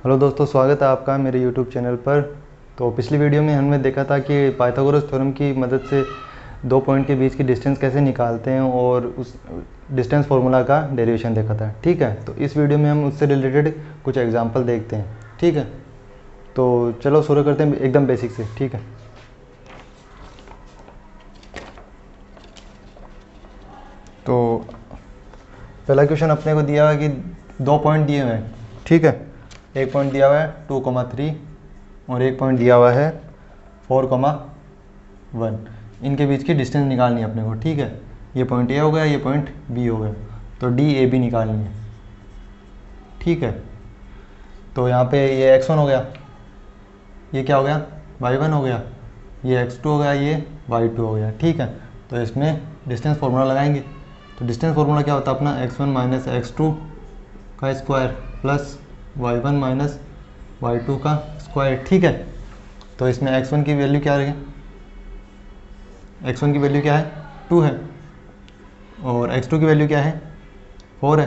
Hello दोस्तों, स्वागत है आपका मेरे यूट्यूब चैनल पर। तो पिछली वीडियो में हमने देखा था कि पाइथागोरस थ्योरम की मदद से दो पॉइंट के बीच की डिस्टेंस कैसे निकालते हैं और उस डिस्टेंस फार्मूला का डेरिवेशन देखा था। ठीक है, तो इस वीडियो में हम उससे रिलेटेड कुछ एग्जांपल देखते हैं। ठीक है, तो चलो शुरू करते हैं एकदम बेसिक से। ठीक है, तो पहला क्वेश्चन अपने को दिया हुआ है कि दो पॉइंट दिए हुए हैं। ठीक है, एक पॉइंट दिया हुआ है 2,3 और एक पॉइंट दिया हुआ है 4,1। इनके बीच की डिस्टेंस निकालनी है अपने को। ठीक है, ये पॉइंट ए हो गया, ये पॉइंट बी हो गया, तो डी ए बी निकालनी है। ठीक है, तो यहाँ पे ये x1 हो गया, ये क्या हो गया y1 हो गया, ये x2 हो गया, ये y2 हो गया। ठीक है, तो इसमें डिस्टेंस फार्मूला लगाएंगे। तो डिस्टेंस फार्मूला क्या होता है अपना, x1 माइनस x2 का square plus y1 minus y2 का स्क्वायर। ठीक है, तो इसमें x1 की वैल्यू क्या है, x1 की वैल्यू क्या है 2 है और x2 की वैल्यू क्या है 4 है।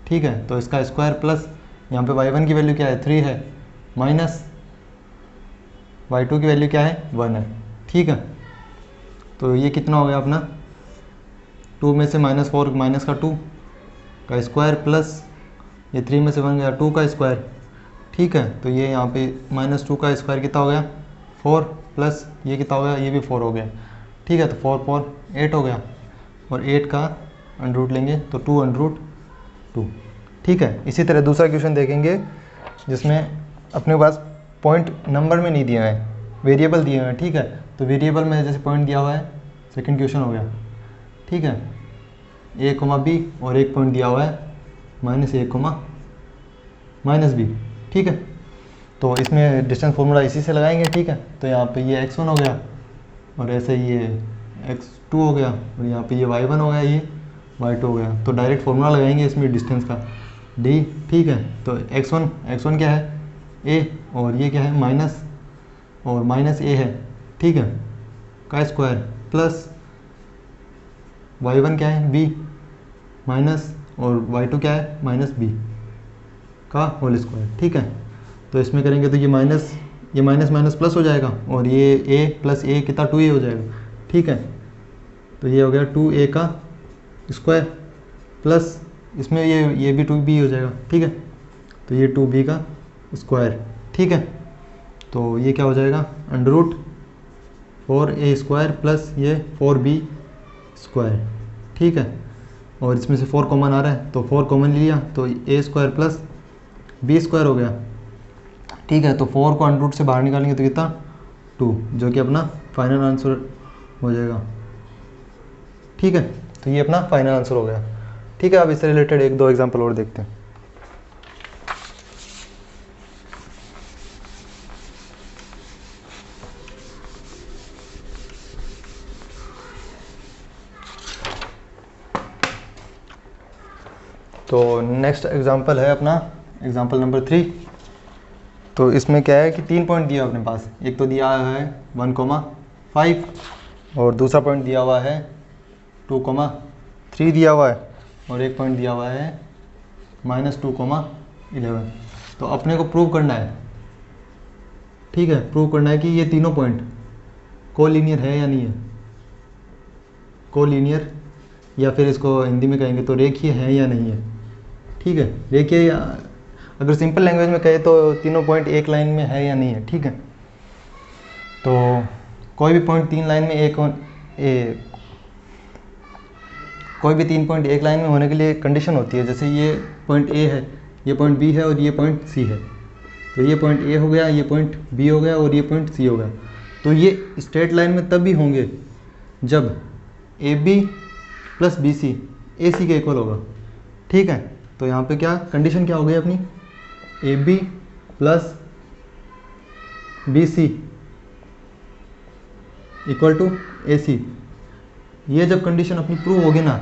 ठीक है, तो इसका स्क्वायर प्लस यहाँ पे y1 की वैल्यू क्या है 3 है माइनस y2 की वैल्यू क्या है 1 है। ठीक है, तो ये कितना हो गया अपना, 2 में से -4 माइनस का 2 का स्क्वायर प्लस ये 3 में से 1 गया 2 का स्क्वायर। ठीक है, तो ये यहाँ पे -2 का स्क्वायर कितना हो गया 4 प्लस ये कितना हो गया, ये भी 4 हो गया। ठीक है, तो 4 4 8 हो गया और 8 का अंडर रूट लेंगे तो 2 अंडर रूट 2। ठीक है, इसी तरह दूसरा क्वेश्चन देखेंगे जिसमें अपने पास पॉइंट नंबर में नहीं दिया है, वेरिएबल दिए हुए हैं। ठीक है, तो वेरिएबल में जैसे पॉइंट दिया हुआ है, सेकंड क्वेश्चन हो गया। ठीक है, a, b और एक पॉइंट दिया हुआ है -a, -b। ठीक है, तो इसमें डिस्टेंस फार्मूला इसी से लगाएंगे। ठीक है, तो यहाँ पे ये x1 हो गया और ऐसे ये x2 हो गया और यहाँ पे ये y1 हो गया, ये y2 हो गया। तो डायरेक्ट फार्मूला लगाएंगे इसमें डिस्टेंस का d। ठीक है, तो x1 क्या है a और ये क्या है माइनस और माइनस a है। ठीक है, का स्क्वायर प्लस y1 क्या है b माइनस और y2 क्या है -b का होल स्क्वायर। ठीक है, तो इसमें करेंगे तो ये माइनस माइनस प्लस हो जाएगा और ये a प्लस a कितना 2a हो जाएगा। ठीक है, तो ये हो गया 2a का स्क्वायर प्लस इसमें ये भी 2b हो जाएगा। ठीक है, तो ये 2b का स्क्वायर। ठीक है, तो ये क्या हो जाएगा under root 4a square plus ये 4b स्क्वायर। ठीक है, और इसमें से 4 कॉमन आ रहा है तो 4 कॉमन लिया तो a square plus b square हो गया। ठीक है, तो 4 को अंडर रूट से बाहर निकालेंगे तो कितना 2, जो कि अपना फाइनल आंसर हो जाएगा। ठीक है, तो ये अपना फाइनल आंसर हो गया। ठीक है, अब इससे रिलेटेड एक दो एग्जांपल और देखते हैं। तो नेक्स्ट एग्जांपल है अपना एग्जांपल नंबर 3। तो इसमें क्या है कि 3 पॉइंट दिया अपने पास, एक तो दिया है 1,5 और दूसरा पॉइंट दिया हुआ है 2,3 दिया हुआ है और एक पॉइंट दिया हुआ है -2,11। तो अपने को प्रूव करना है। ठीक है, प्रूव करना है कि ये तीनों पॉइंट कोलिनियर है या नहीं है, कोलिनियर या फिर इसको हिंदी में कहेंगे तो रेखीय है या नहीं है। ठीक है, रेखीय या अगर सिंपल लैंग्वेज में कहे तो तीनों पॉइंट एक लाइन में है या नहीं है। ठीक है, तो कोई भी पॉइंट 3 लाइन में कोई भी 3 पॉइंट एक लाइन में होने के लिए कंडीशन होती है। जैसे ये पॉइंट ए है, ये पॉइंट बी है और ये पॉइंट सी है, तो ये पॉइंट ए हो गया, ये पॉइंट बी हो गया और ये पॉइंट सी हो गया। तो ये स्ट्रेट लाइन में तब भी होंगे जब A B plus B C A C के इक्वल होगा। ठीक है, तो यहाँ पे क्या कंडीशन क्या हो गई अपनी, A B plus B C equal to A C. ये जब कंडीशन अपनी प्रूव होगी ना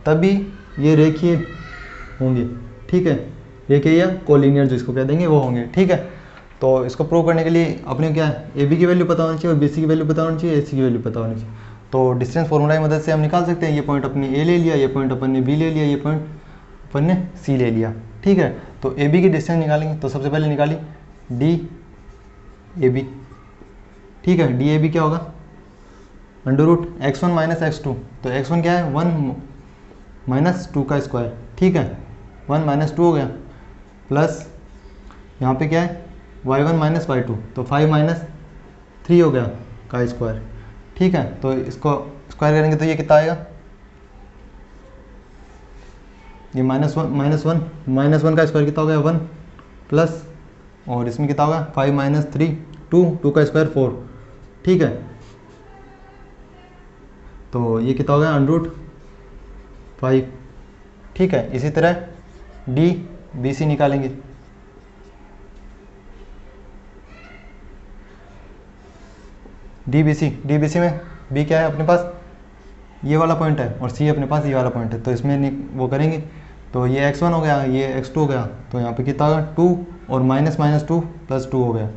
तभी ये रेखीय होंगे। ठीक है, रेखीय या कोलिनियर जिसको कह देंगे वो होंगे। ठीक है, तो इसको प्रूव करने के लिए अपने क्या है ए बी की वैल्यू पता होनी चाहिए और बी सी की वैल्यू पता होनी चाहिए, ए सी की वैल्यू पता होनी चाहिए। तो डिस्टेंस फॉर्मूला की मदद से हम निकाल सकते हैं। ये पॉइंट अपने ए ले लिया, ये पॉइंट अपन ने बी ले लिया, ये पॉइंट अपन ने सी ले लिया। ठीक है, तो ए बी की डिस्टेंस निकालेंगे, तो सबसे पहले निकाली डी ए बी, ठीक है। डी ए बी क्या होगा, under root x1 minus x2, तो x1 क्या है 1 माइनस 2 का स्क्वायर, ठीक है, 1 माइनस 2 हो गया, प्लस यहाँ पे क्या है y1 माइनस y2, तो 5 माइनस 3 हो गया का स्क्वायर, ठीक है। तो इसको स्क्वायर करेंगे तो ये कितना आएगा, ये माइनस वन का स्क्वायर कितना हो गया 1, प्लस और इसमें कितना होगा 5 माइनस 3 2 का स्क्वायर 4, ठीक है। तो ये कितना हो गया अंडर रूट 5, ठीक है। इसी तरह डी बी सी निकालेंगे, डी बी सी में बी क्या है अपने पास ये वाला पॉइंट है और सी अपने पास ये वाला पॉइंट है, तो इसमें वो करेंगे, तो ये x1 हो गया, ये x2 हो गया, तो यहाँ पे कितना होगा 2 और माइनस माइनस 2 प्लस 2 हो गया,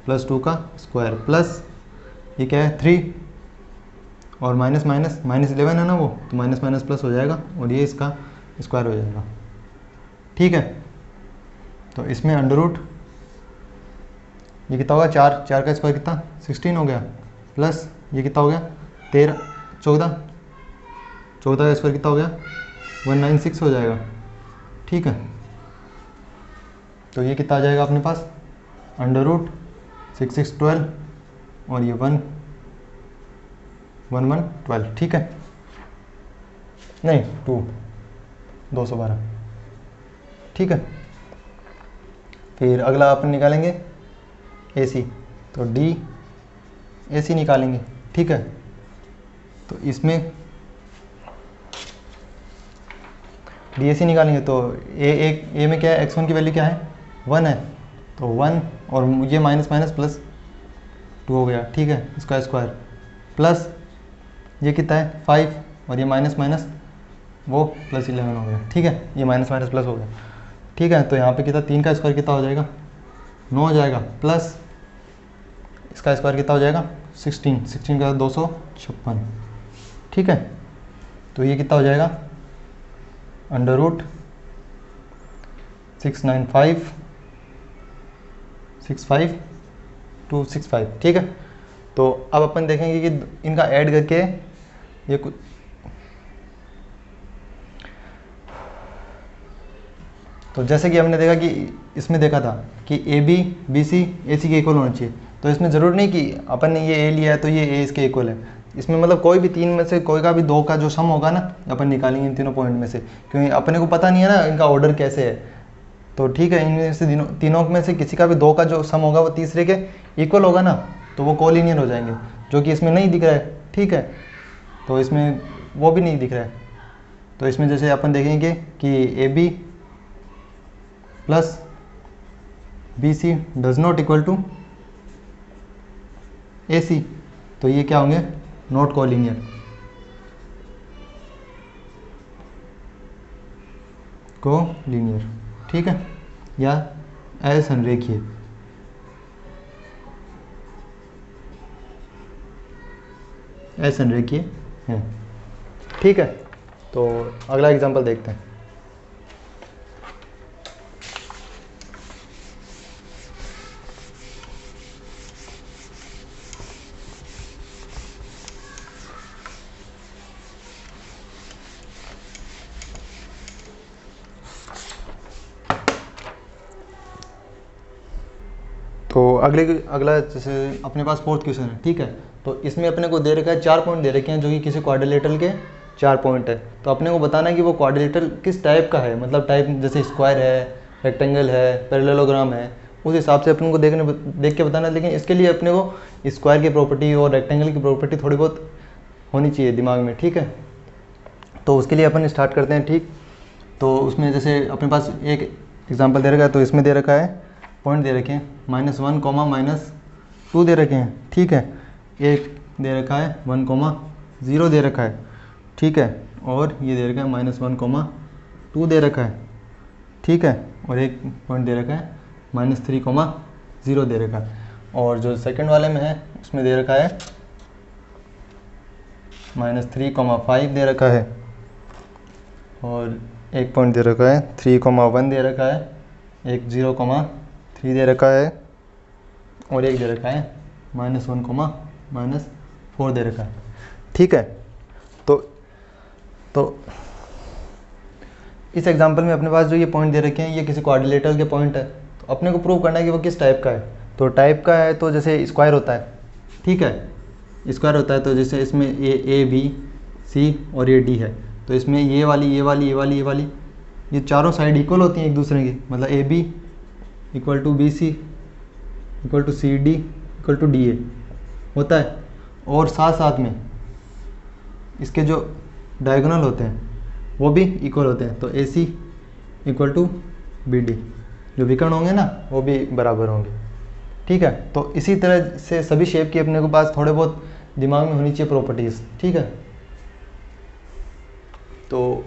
प्लस 2 का स्क्वायर, प्लस ये क्या है 3 और माइनस माइनस माइनस 11 है ना वो, तो माइनस माइनस प्लस हो जाएगा और ये इसका स्क्वायर हो जाएगा, ठीक है। तो इसमें अंडर रूट ये कितना होगा 4 का स्क्वायर कितना 16 हो गया, प्लस ये कितना हो गया 14 का स्क्वायर कितना हो गया 196 हो जाएगा, ठीक है। तो ये कितना आ जाएगा अपने पास अंडर रूट 6 12 और ये 1 12, ठीक है, नहीं 212, ठीक है। फिर अगला अपन निकालेंगे ए सी, तो डी ए सी निकालेंगे, ठीक है। तो इसमें डी ए सी निकालेंगे, तो ए में क्या है x1 की वैल्यू क्या है 1 है, तो 1 और ये माइनस माइनस प्लस 2 हो गया, ठीक है, इसका स्क्वायर, प्लस ये कितना है 5 और ये माइनस माइनस वो प्लस 11 हो गया, ठीक है, ये माइनस माइनस प्लस हो गया, ठीक है। तो यहाँ पे कितना 3 का स्क्वायर कितना हो जाएगा 9 हो जाएगा, प्लस इसका स्क्वायर कितना हो जाएगा 16 का 256, ठीक है। तो ये कितना हो जाएगा अंडर रूट 695 ठीक है। तो अब अपन देखेंगे कि इनका ऐड करके ये कुछ तो जैसे कि हमने देखा कि इसमें देखा था कि A B B C A C के इक्वल होना चाहिए, तो इसमें ज़रूर नहीं कि अपन ने ये ए लिया है तो ये ए इसके इक्वल है, इसमें मतलब कोई भी 3 में से कोई का भी 2 का जो सम होगा ना अपन निकालेंगे इन तीनों पॉइंट में से, क्योंकि अपने को पता नहीं है ना इनका ऑर्डर कैसे है, तो ठीक है इनमें से तीनों में से किसी का भी 2 का जो सम होगा वो तीसरे के इक्वल होगा ना, तो वो कोलिनियर हो जाएंगे, जो कि इसमें नहीं दिख रहा है, ठीक है। तो इसमें वो भी नहीं दिख रहा है, तो इसमें जैसे अपन देखेंगे कि A B plus B C does not equal to A C, तो ये क्या होंगे नॉट कोलिनियर, कोलिनियर, ठीक है, या असंरेखीय, असंरेखीय है, ठीक है। तो अगला एग्जांपल देखते हैं। तो अगला जैसे अपने पास 4th क्वेश्चन है, ठीक है। तो इसमें अपने को दे रखा है 4 पॉइंट दे रखे हैं जो कि किसी क्वाड्रिलेटरल के 4 पॉइंट है, तो अपने को बताना है कि वो क्वाड्रिलेटरल किस टाइप का है, मतलब टाइप जैसे स्क्वायर है, रेक्टेंगल है, पैरेललोग्राम है, उस हिसाब से अपने को देख के बताना। लेकिन इसके लिए अपने को स्क्वायर की प्रॉपर्टी और रेक्टेंगल की प्रॉपर्टी थोड़ी बहुत होनी चाहिए दिमाग में, ठीक है। तो उसके लिए अपन स्टार्ट करते हैं, ठीक। तो उसमें जैसे अपने पास एक एग्जाम्पल दे रखा है, तो इसमें दे रखा है पॉइंट दे रखे हैं -1, -2 दे रखे हैं, ठीक है। एक दे रखा है 1, 0 दे रखा है, ठीक है, और ये दे रखा है -1, 2 दे रखा है, ठीक है, और एक पॉइंट दे रखा है -3, 0 दे रखा है। और जो सेकंड वाले में है उसमें दे रखा है -3, 5 दे रखा है, और एक पॉइंट दे रखा है 3, 1 दे रखा है, एक 0,3 दे रखा है और एक दे रखा है -1, -4 दे रखा है। ठीक है, तो इस एग्जांपल में अपने पास जो ये पॉइंट दे रखे हैं ये किसी क्वाड्रिलेटरल के पॉइंट है, तो अपने को प्रूव करना है कि वो किस टाइप का है। तो टाइप का है तो जैसे स्क्वायर होता है, ठीक है, स्क्वायर होता है, तो जैसे इसमें ए बी सी और ये डी है, तो इसमें ये वाली ये चारों साइड इक्वल होती हैं एक दूसरे की, मतलब A B equal to B C equal to C D equal to D A होता है। और साथ साथ में इसके जो डायगोनल होते हैं वो भी इक्वल होते हैं, तो ए सी इक्वल टू बी डी, जो विकर्ण होंगे ना वो भी बराबर होंगे। ठीक है, तो इसी तरह से सभी शेप की अपने को पास थोड़े बहुत दिमाग में होनी चाहिए प्रॉपर्टीज़। ठीक है, तो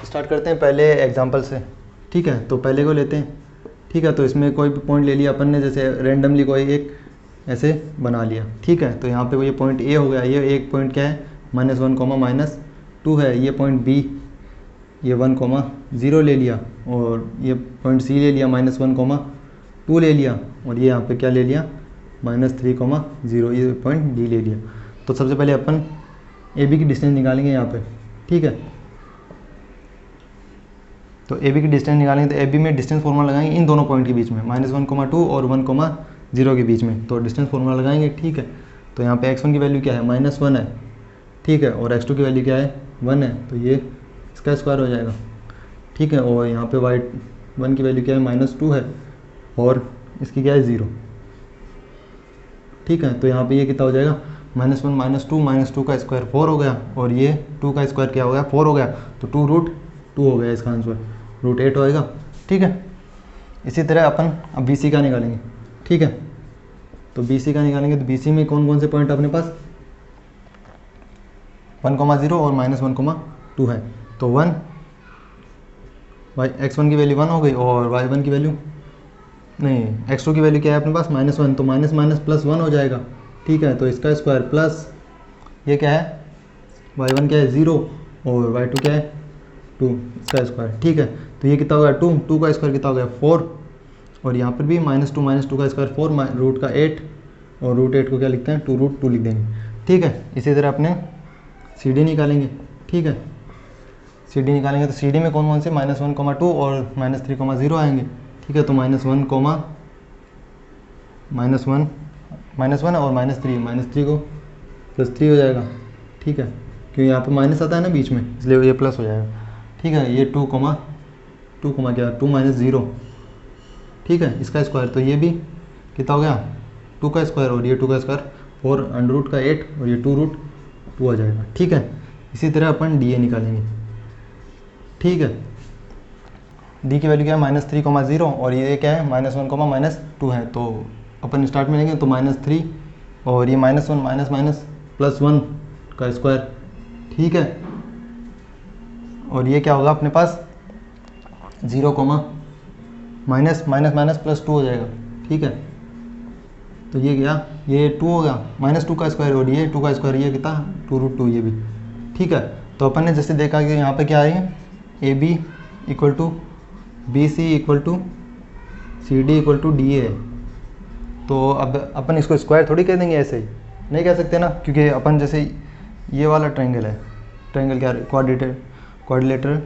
स्टार्ट करते हैं पहले एग्जांपल से। ठीक है, तो पहले को लेते हैं। ठीक है, तो इसमें कोई भी पॉइंट ले लिया अपन ने, जैसे रेंडमली कोई एक ऐसे बना लिया। ठीक है, तो यहाँ पे वो ये पॉइंट ए हो गया, ये एक पॉइंट क्या है -1, -2 है, ये पॉइंट बी ये 1,0 ले लिया, और ये पॉइंट सी ले लिया -1,2 ले लिया, और ये यहाँ पे क्या ले लिया -3,0 ये पॉइंट डी ले लिया। तो सबसे पहले अपन ए बी की डिस्टेंस निकालेंगे यहाँ पे। ठीक है, तो ए बी की डिस्टेंस निकालेंगे, तो ए बी में डिस्टेंस फार्मूला लगाएंगे इन दोनों पॉइंट के बीच में, -1,2 और 1,0 के बीच में, तो डिस्टेंस फार्मूला लगाएंगे। ठीक है, तो यहाँ पे x1 की वैल्यू क्या है -1 है, ठीक है, और x2 की वैल्यू क्या है 1 है, तो ये इसका स्क्वायर हो जाएगा। ठीक है, और यहाँ पे y1 की वैल्यू क्या है -2 है, और इसकी क्या है 0। ठीक है, तो यहाँ पे ये कितना हो जाएगा -1 -2 का स्क्वायर 4 हो गया, और ये 2 का स्क्वायर क्या हो गया 4 हो गया, तो 2√2 हो गया इसका आंसर, √8 होएगा। ठीक है, इसी तरह अपन अब BC का निकालेंगे। ठीक है, तो BC का निकालेंगे, तो BC में कौन कौन से पॉइंट अपने पास 1,0 और -1,2 है, तो 1 x1 की वैल्यू 1 हो गई, और y1 की वैल्यू नहीं, x2 की वैल्यू क्या है अपने पास -1, तो माइनस माइनस प्लस 1 हो जाएगा। ठीक है, तो इसका स्क्वायर प्लस ये क्या है y1 क्या है 0, और y2 क्या है 2, इसका स्क्वायर। ठीक है, तो ये कितना हो गया 2 का स्क्वायर कितना हो गया 4, और यहाँ पर भी -2 का स्क्वायर 4 रूट का 8, और √8 को क्या लिखते हैं 2√2 लिख देंगे। ठीक है, इसी तरह अपने CD निकालेंगे। ठीक है, CD निकालेंगे, तो CD में कौन कौन से -1,2 और -3,0 आएंगे। ठीक है, तो -1 और -3 को +3 हो जाएगा। ठीक है, क्योंकि यहाँ पे माइनस आता है ना बीच में, इसलिए ये प्लस हो जाएगा। ठीक है, ये 2 -0। ठीक है, इसका स्क्वायर, तो ये भी कितना हो गया 2 का स्क्वायर, और ये 2 का स्क्वायर 4 √8, और ये 2√2 हो जाएगा। ठीक है, इसी तरह अपन DA निकालेंगे। ठीक है, डी की वैल्यू क्या है -3,0, और ये क्या है -1, -2 है, तो अपन स्टार्ट में लेंगे, तो -3 और ये -1 +1 का स्क्वायर। ठीक है, और ये क्या होगा अपने पास 0, +2 हो जाएगा। ठीक है, तो ये क्या ये 2 हो गया -2 का स्क्वायर, और ये 2 का स्क्वायर, ये कितना 2√2 ये भी। ठीक है, तो अपन ने जैसे देखा कि यहाँ पे क्या है AB equal to BC equal to CD equal to DA है, तो अब अपन इसको स्क्वायर थोड़ी कह देंगे, ऐसे ही नहीं कह सकते ना, क्योंकि अपन जैसे ये वाला ट्रायंगल है, ट्रायंगल क्या क्वाड्रिलेटरल।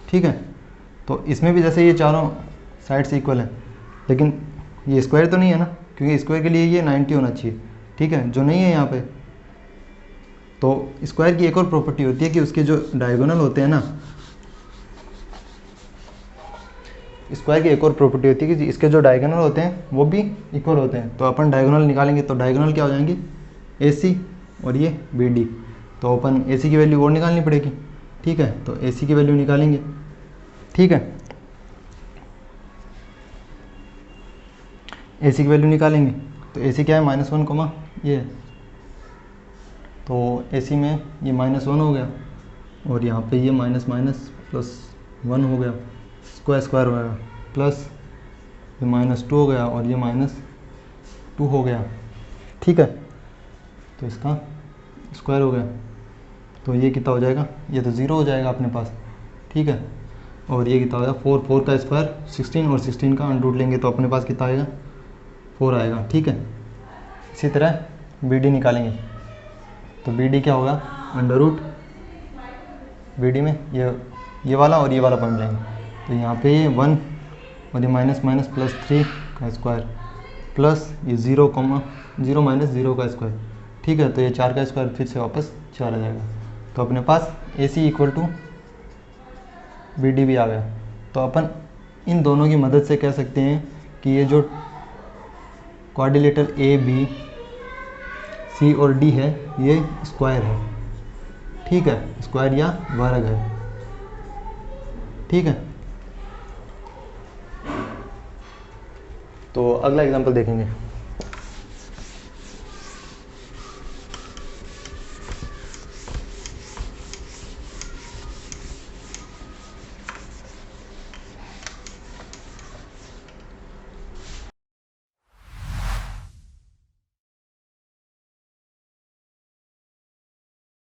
ठीक है, तो इसमें भी जैसे ये चारों साइड से इक्वल है, लेकिन ये स्क्वायर तो नहीं है ना, क्योंकि स्क्वायर के लिए ये 90 होना चाहिए। ठीक है, जो नहीं है यहाँ पे। तो स्क्वायर की एक और प्रॉपर्टी होती है कि उसके जो डायगोनल होते हैं ना, स्क्वायर की एक और प्रॉपर्टी होती है कि इसके जो डायगोनल होते हैं वो भी इक्वल होते हैं। तो अपन डायगोनल निकालेंगे, तो डायगोनल क्या हो जाएंगे AC और ये BD, तो अपन AC की वैल्यू और निकालनी पड़ेगी। ठीक है, तो AC की वैल्यू निकालेंगे। ठीक है, AC की वैल्यू निकालेंगे, तो AC क्या है -1, ये है, तो AC में ये -1 हो गया, और यहाँ पे ये +1 हो गया, स्क्वायर हो गया, प्लस ये -2 हो गया, और ये -2 हो गया। ठीक है, तो इसका स्क्वायर हो गया, तो ये कितना हो जाएगा, ये तो 0 हो जाएगा अपने पास। ठीक है, और ये कितना होगा 4, 4 का स्क्वायर 16 और 16 का अंडर रूट लेंगे तो अपने पास कितना आएगा 4 आएगा। ठीक है, इसी तरह बी डी निकालेंगे तो बी डी क्या होगा अंडर रूट बी डी में ये वाला और ये वाला पॉइंट लेंगे तो यहाँ पे ये 1 और ये माइनस माइनस प्लस 3 का स्क्वायर प्लस ये 0 माइनस 0 का स्क्वायर। ठीक है, तो ये 4 का स्क्वायर फिर से वापस 4 आ जाएगा। तो अपने पास ए सी इक्वल टू बी डी भी आ गया। तो अपन इन दोनों की मदद से कह सकते हैं कि ये जो क्वाड्रिलेटरल ए बी सी और डी है ये स्क्वायर है। ठीक है, स्क्वायर या वर्ग है। ठीक है, तो अगला एग्जांपल देखेंगे।